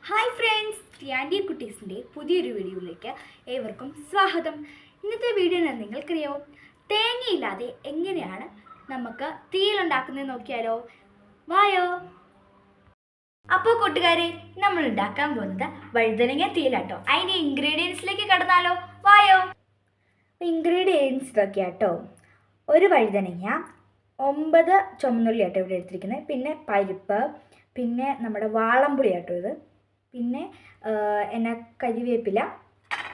Hi friends, ടിയാൻഡി കുട്ടീസിൻ്റെ പുതിയൊരു വീഡിയോയിലേക്ക് ഏവർക്കും സ്വാഗതം. ഇന്നത്തെ വീഡിയോ നിങ്ങൾക്കറിയാമോ, തേങ്ങയില്ലാതെ എങ്ങനെയാണ് നമുക്ക് തീയിലുണ്ടാക്കുന്നത് നോക്കിയാലോ? വായോ. അപ്പോൾ കൂട്ടുകാരെ, നമ്മൾ ഉണ്ടാക്കാൻ പോകുന്നത് വഴുതനങ്ങ തീയിലാട്ടോ. അതിൻ്റെ ഇൻഗ്രീഡിയൻസിലേക്ക് കടന്നാലോ? വായോ. ഇൻഗ്രീഡിയൻസ് ഇതൊക്കെയാട്ടോ: ഒരു വഴുതനങ്ങ, 9 ചുമന്നുള്ളി ആട്ടോ ഇവിടെ എടുത്തിരിക്കുന്നത്, പിന്നെ പരിപ്പ്, പിന്നെ നമ്മുടെ വാളംപുളി ആട്ടോ ഇത്, പിന്നെ കരിവേപ്പില,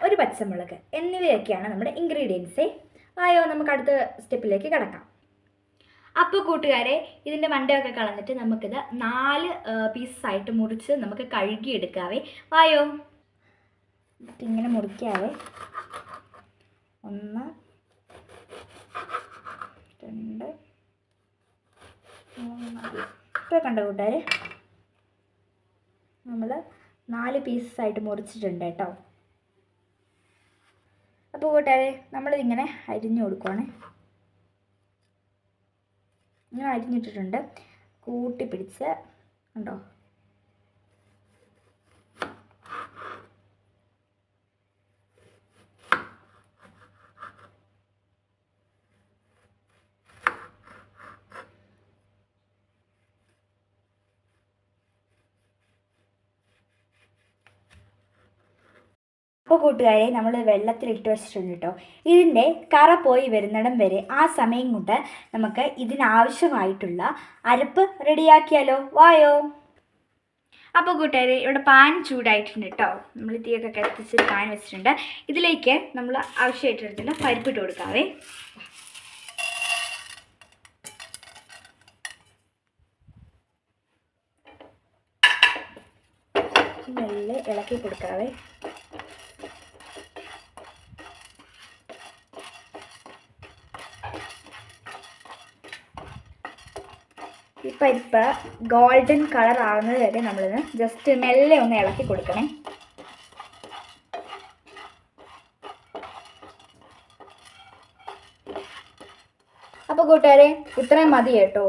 ഒരു പച്ചമുളക് എന്നിവയൊക്കെയാണ് നമ്മുടെ ഇൻഗ്രീഡിയൻസ്. ആയോ, നമുക്ക് അടുത്ത സ്റ്റെപ്പിലേക്ക് കിടക്കാം. അപ്പോൾ കൂട്ടുകാരെ, ഇതിൻ്റെ മണ്ടയൊക്കെ കളഞ്ഞിട്ട് നമുക്കിത് 4 പീസായിട്ട് മുറിച്ച് നമുക്ക് കഴുകിയെടുക്കാവേ. വായോ. ഇങ്ങനെ മുറിക്കാവേ. 1 2 3 ഇപ്പോൾ കണ്ടോ കൂട്ടുകാരെ, നമ്മൾ 4 പീസായിട്ട് മുറിച്ചിട്ടുണ്ട് കേട്ടോ. അപ്പോൾ കൂട്ടുകാരെ, നമ്മളിതിങ്ങനെ അരിഞ്ഞു കൊടുക്കുവാണ്. ഇങ്ങനെ അരിഞ്ഞിട്ടിട്ടുണ്ട്, കൂട്ടി പിടിച്ച് ഉണ്ടോ. അപ്പോൾ കൂട്ടുകാരെ, നമ്മൾ വെള്ളത്തിലിട്ട് വെച്ചിട്ടുണ്ട് കേട്ടോ. ഇതിൻ്റെ കറ പോയി വരുന്നിടം വരെ ആ സമയം കൊണ്ട് നമുക്ക് ഇതിനാവശ്യമായിട്ടുള്ള അരപ്പ് റെഡിയാക്കിയാലോ? വായോ. അപ്പോൾ കൂട്ടുകാരെ, ഇവിടെ പാൻ ചൂടായിട്ടുണ്ട് കേട്ടോ. നമ്മൾ തീയൊക്കെ കത്തിച്ച് പാൻ വെച്ചിട്ടുണ്ട്. ഇതിലേക്ക് നമ്മൾ ആവശ്യമായിട്ടുള്ള പരിപ്പിട്ട് കൊടുക്കാവേ. മെല്ലെ ഇളക്കി കൊടുക്കാവേ. ഈ പരിപ്പ് ഗോൾഡൻ കളർ ആവുന്നത് വരെ നമ്മളിത് ജസ്റ്റ് മെല്ലെ ഒന്ന് ഇളക്കി കൊടുക്കണേ. അപ്പോൾ കൂട്ടുകാരെ, ഇത്രയും മതി കേട്ടോ.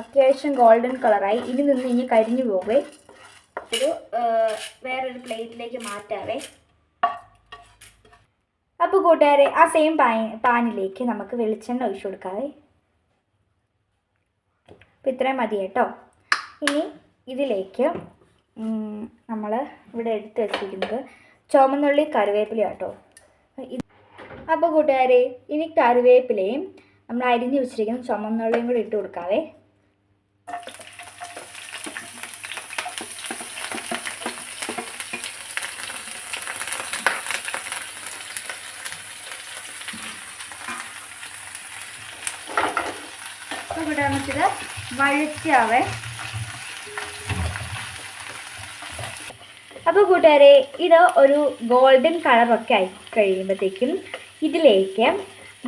അത്യാവശ്യം ഗോൾഡൻ കളറായി. ഇനി കരിഞ്ഞു പോകേ. ഒരു വേറൊരു പ്ലേറ്റിലേക്ക് മാറ്റാവേ. അപ്പോൾ കൂട്ടുകാരെ, ആ സെയിം പാനിലേക്ക് നമുക്ക് വെളിച്ചെണ്ണ ഒഴിച്ചു കൊടുക്കാവേ. അപ്പോൾ ഇത്രയും മതി കേട്ടോ. ഇനി ഇതിലേക്ക് നമ്മൾ ഇവിടെ എടുത്ത് വെച്ചിരിക്കുന്നത് ചുവന്നുള്ളി, കറിവേപ്പില കേട്ടോ. അപ്പോൾ കൂട്ടുകാരെ, ഇനി കറിവേപ്പിലയും നമ്മൾ അരിഞ്ഞ് വെച്ചിരിക്കുന്ന ചുവന്നുള്ളിയും കൂടി ഇട്ട് കൊടുക്കാവേ. അപ്പോൾ നമുക്കിത് വഴറ്റാവേ. അപ്പോൾ കൂട്ടുകാരെ, ഇത് ഒരു ഗോൾഡൻ കളറൊക്കെ ആയി കഴിയുമ്പോഴത്തേക്കും ഇതിലേക്ക്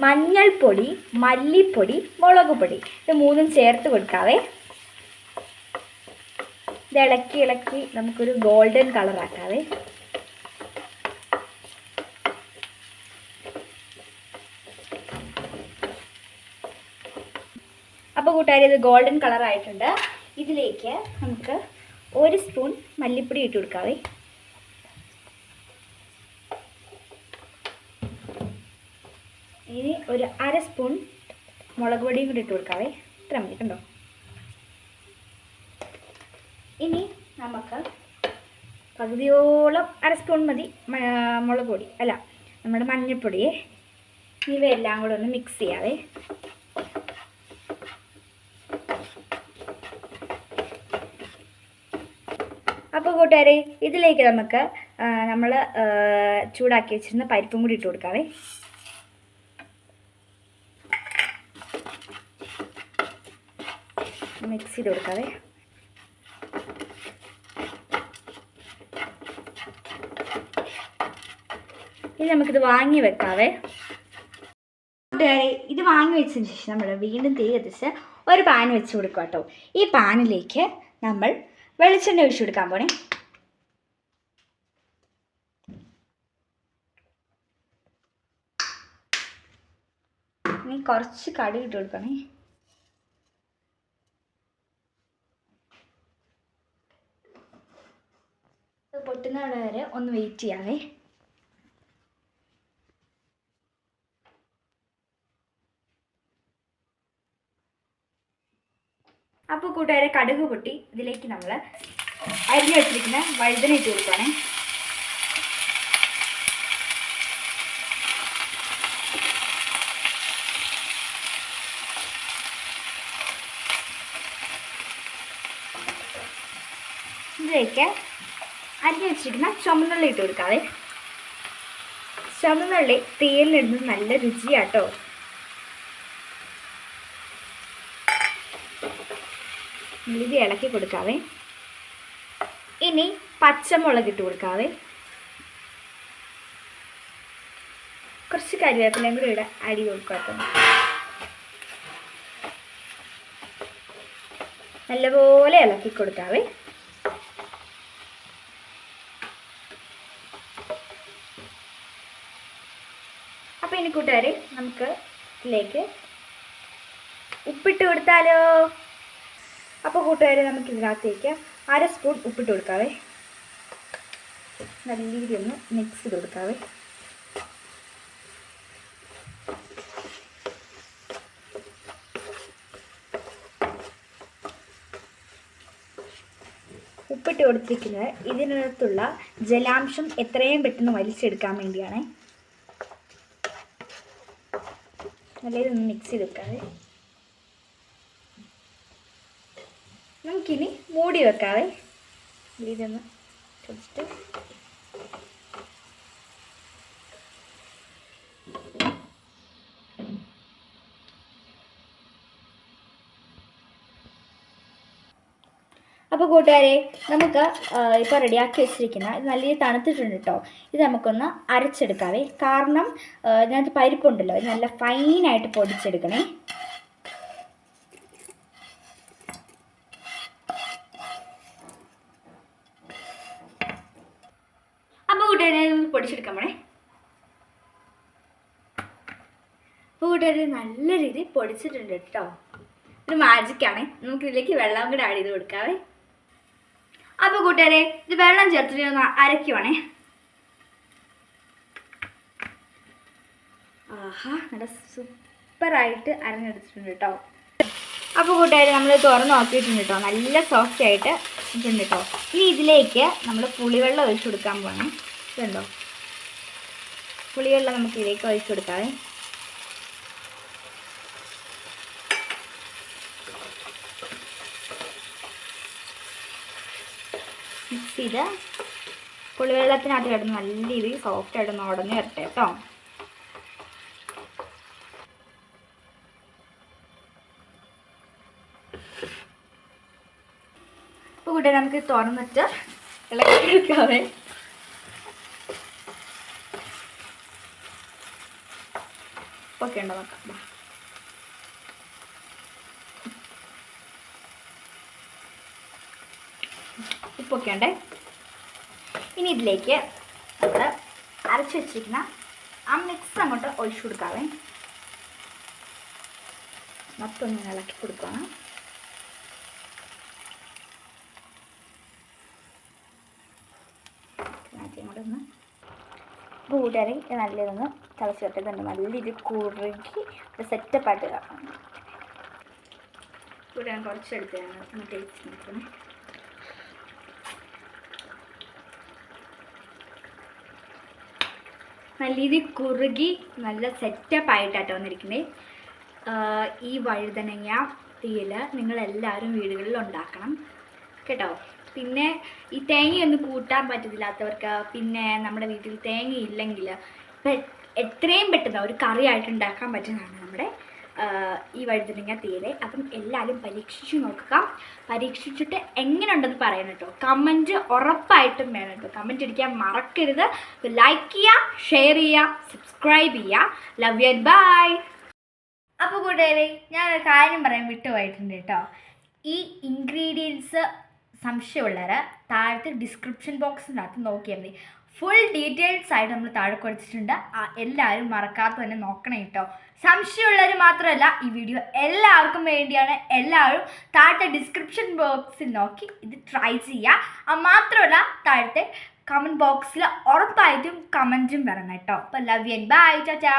മഞ്ഞൾപ്പൊടി, മല്ലിപ്പൊടി, മുളക് പൊടി ഇത് 3 ചേർത്ത് കൊടുക്കാവേ. ഇത് ഇളക്കി നമുക്കൊരു ഗോൾഡൻ കളറാക്കാവേ. അപ്പോൾ കൂട്ടുകാരെ, ഇത് ഗോൾഡൻ കളറായിട്ടുണ്ട്. ഇതിലേക്ക് നമുക്ക് 1 സ്പൂൺ മല്ലിപ്പൊടി ഇട്ട് കൊടുക്കാവേ. ഇനി ഒരു 1/2 സ്പൂൺ മുളക് പൊടിയും കൂടി ഇട്ട് കൊടുക്കാവേ. ഇത്ര മതി കണ്ടോ. ഇനി നമുക്ക് പകുതിയോളം 1/2 സ്പൂൺ മതി മുളക് പൊടി, അല്ല നമ്മുടെ മഞ്ഞൾപ്പൊടിയെ. ഇവയെല്ലാം കൂടെ ഒന്ന് മിക്സ് ചെയ്യാവേ. അപ്പോൾ കൂട്ടുകാരെ, ഇതിലേക്ക് നമുക്ക് നമ്മൾ ചൂടാക്കി വെച്ചിരുന്ന പരിപ്പും കൂടി ഇട്ട് കൊടുക്കാവേ. മിക്സ് ചെയ്ത് കൊടുക്കാവേ. ഇനി നമുക്കിത് വാങ്ങി വെക്കാവേ. കൂട്ടുകാരെ, ഇത് വാങ്ങി വെച്ചതിന് ശേഷം നമ്മൾ വീണ്ടും തീ കത്തിച്ച് ഒരു പാൻ വെച്ച് കൊടുക്കുക കേട്ടോ. ഈ പാനിലേക്ക് നമ്മൾ വെളിച്ചെണ്ണ ഒഴിച്ചു കൊടുക്കാൻ പോണേ. ഇനി കുറച്ച് കടുക് ഇട്ട് കൊടുക്കണേ. പൊട്ടുന്ന വരെ ഒന്ന് വെയിറ്റ് ചെയ്യാവേ. അപ്പോൾ കൂട്ടുകാരെ കടുക് പൊട്ടി ഇതിലേക്ക് നമ്മൾ അരിഞ്ഞു വെച്ചിരിക്കുന്ന വഴുതന ഇട്ട് കൊടുക്കുകയാണേ. ഇതിലേക്ക് അരിഞ്ഞു വെച്ചിരിക്കുന്ന ചുമന്നുള്ളി ഇട്ട് കൊടുക്കാവേ. ചുമന്നുള്ളി തീയലിടുന്നത് നല്ല രുചിയാട്ടോ. ഇത് ഇളക്കി കൊടുക്കാവേ. ഇനി പച്ചമുളക് ഇട്ട് കൊടുക്കാവേ. കുറച്ച് കരിവേപ്പിലയും കൂടി ഇവിടെ അരി കൊടുക്കാത്ത നല്ലപോലെ ഇളക്കി കൊടുക്കാവേ. അപ്പോൾ ഇനി കൂട്ടുകാരെ നമുക്ക് ഇതിലേക്ക് ഉപ്പിട്ട് കൊടുത്താലോ. അപ്പോൾ കൂട്ടുകാരെ നമുക്ക് ഇതിനകത്തേക്ക് 1/2 സ്പൂൺ ഉപ്പിട്ട് കൊടുക്കാവേ. നല്ല രീതിയിൽ ഒന്ന് മിക്സ് ചെയ്ത് കൊടുക്കാവേ. ഉപ്പിട്ട് കൊടുത്തിരിക്കുന്നത് ഇതിനകത്തുള്ള ജലാംശം എത്രയും പെട്ടെന്ന് വലിച്ചെടുക്കാൻ വേണ്ടിയാണ്. നല്ല ഇതൊന്ന് മിക്സ് ചെയ്ത് വെക്കാവേ. നമുക്കിനി മൂടി വെക്കാവേ. ഇതൊന്ന് കുറച്ചിട്ട് അപ്പോൾ കൂട്ടുകാരെ നമുക്ക് ഇപ്പോൾ റെഡിയാക്കി വെച്ചിരിക്കുന്ന ഇത് നല്ല തണുത്തിട്ടുണ്ട് കേട്ടോ. ഇത് നമുക്കൊന്ന് അരച്ചെടുക്കാവേ. കാരണം ഇതിനകത്ത് പരിപ്പുണ്ടല്ലോ, ഇത് നല്ല ഫൈനായിട്ട് പൊടിച്ചെടുക്കണേ. അപ്പോൾ കൂട്ടുകാരെ പൊടിച്ചെടുക്കാൻ പോണേ. അപ്പോൾ കൂട്ടുകാരെ നല്ല രീതിയിൽ പൊടിച്ചിട്ടുണ്ട് കേട്ടോ. ഒരു മാജിക്കാണ്. നമുക്കിതിലേക്ക് വെള്ളം കൂടെ ആഡ് ചെയ്ത് കൊടുക്കാവേ. അപ്പോൾ കൂട്ടുകാരെ ഇത് വെള്ളം ചേർത്തിട്ട് ഒന്ന് അരയ്ക്കുവാണേ. ആഹാ, നല്ല സൂപ്പറായിട്ട് അരഞ്ഞെടുത്തിട്ടുണ്ട് കേട്ടോ. അപ്പോൾ കൂട്ടുകാരെ നമ്മൾ തുറന്ന് നോക്കിയിട്ടുണ്ട് കേട്ടോ. നല്ല സോഫ്റ്റ് ആയിട്ട് ഇട്ടുണ്ട് കേട്ടോ. ഇനി ഇതിലേക്ക് നമ്മൾ പുളിവെള്ളം ഒഴിച്ചു കൊടുക്കാൻ പോകണം. ഇതുണ്ടോ, പുളിവെള്ളം നമുക്ക് ഇതിലേക്ക് ഒഴിച്ചു കൊടുക്കാവേ. മിക്സ് ചെയ്ത് പുളിവെള്ളത്തിനകത്ത് കിടന്ന് നല്ല രീതിയിൽ സോഫ്റ്റായിട്ടൊന്ന് ഉടഞ്ഞ് വരട്ടെ കേട്ടോ. ഇപ്പോൾ കൂടെ നമുക്ക് തുറന്നിട്ട് ഇളക്കിയെടുക്കാവേ. ഓക്കെ ഉണ്ടോ നോക്കാം. ഉപ്പൊക്കെ ഉണ്ട്. ഇനി ഇതിലേക്ക് നമ്മൾ അരച്ച് വെച്ചിരിക്കുന്ന ആ മിക്സ് അങ്ങോട്ട് ഒഴിച്ചു കൊടുക്കാവേ. മൊത്തം ഇളക്കി കൊടുക്കണം. ഒന്ന് കൂട്ടുകാരെ നല്ലതൊന്ന് തിളച്ച് വെട്ടതുണ്ട്. നല്ല രീതിയിൽ കുറുകി ഒരു സെറ്റപ്പായിട്ട് കാണാം. ഇവിടെ ഞാൻ കുറച്ചെടുത്ത് ടേസ്റ്റ് നോക്കണേ. നല്ല രീതിയിൽ കുറുകി നല്ല സെറ്റപ്പായിട്ടാട്ടോ വന്നിരിക്കുന്നത്. ഈ വഴുതനങ്ങ തീയൽ നിങ്ങളെല്ലാവരും വീടുകളിൽ ഉണ്ടാക്കണം കേട്ടോ. പിന്നെ ഈ തേങ്ങയൊന്നും കൂട്ടാൻ പറ്റത്തില്ലാത്തവർക്ക്, പിന്നെ നമ്മുടെ വീട്ടിൽ തേങ്ങ ഇല്ലെങ്കിൽ എത്രയും പെട്ടെന്ന് ഒരു കറിയായിട്ട് ഉണ്ടാക്കാൻ പറ്റുന്നതാണ് നമ്മുടെ ഈ വഴുതനങ്ങ തീയൽ. അപ്പം എല്ലാവരും പരീക്ഷിച്ച് നോക്കുക. പരീക്ഷിച്ചിട്ട് എങ്ങനെയുണ്ടെന്ന് പറയണം കേട്ടോ. കമൻറ്റ് ഉറപ്പായിട്ടും വേണം കേട്ടോ. കമൻറ്റ് അടിക്കാൻ മറക്കരുത്. ലൈക്ക് ചെയ്യുക, ഷെയർ ചെയ്യുക, സബ്സ്ക്രൈബ് ചെയ്യുക. Love you and bye. അപ്പോൾ കൂട്ടുകാരെ ഞാനൊരു കാര്യം പറയാൻ വിട്ടുപോയിട്ടുണ്ട് കേട്ടോ. ഈ ഇൻഗ്രീഡിയൻസ് സംശയമുള്ളവർ താഴത്തെ ഡിസ്ക്രിപ്ഷൻ ബോക്സിനകത്ത് നോക്കിയാൽ മതി. ഫുൾ ഡീറ്റെയിൽസ് ആയിട്ട് നമ്മൾ താഴെ കൊടുത്തിട്ടുണ്ട്. എല്ലാവരും മറക്കാതെ തന്നെ നോക്കണം കേട്ടോ. സംശയമുള്ളവർ മാത്രമല്ല, ഈ വീഡിയോ എല്ലാവർക്കും വേണ്ടിയാണ്. എല്ലാവരും താഴത്തെ ഡിസ്ക്രിപ്ഷൻ ബോക്സിൽ നോക്കി ഇത് ട്രൈ ചെയ്യുക. മാത്രമല്ല താഴത്തെ കമൻറ്റ് ബോക്സിൽ ഉറപ്പായിട്ടും കമൻറ്റും വരണം കേട്ടോ. അപ്പോൾ ലവ് യു ആൻഡ് ബൈ, ചാച്ചാ.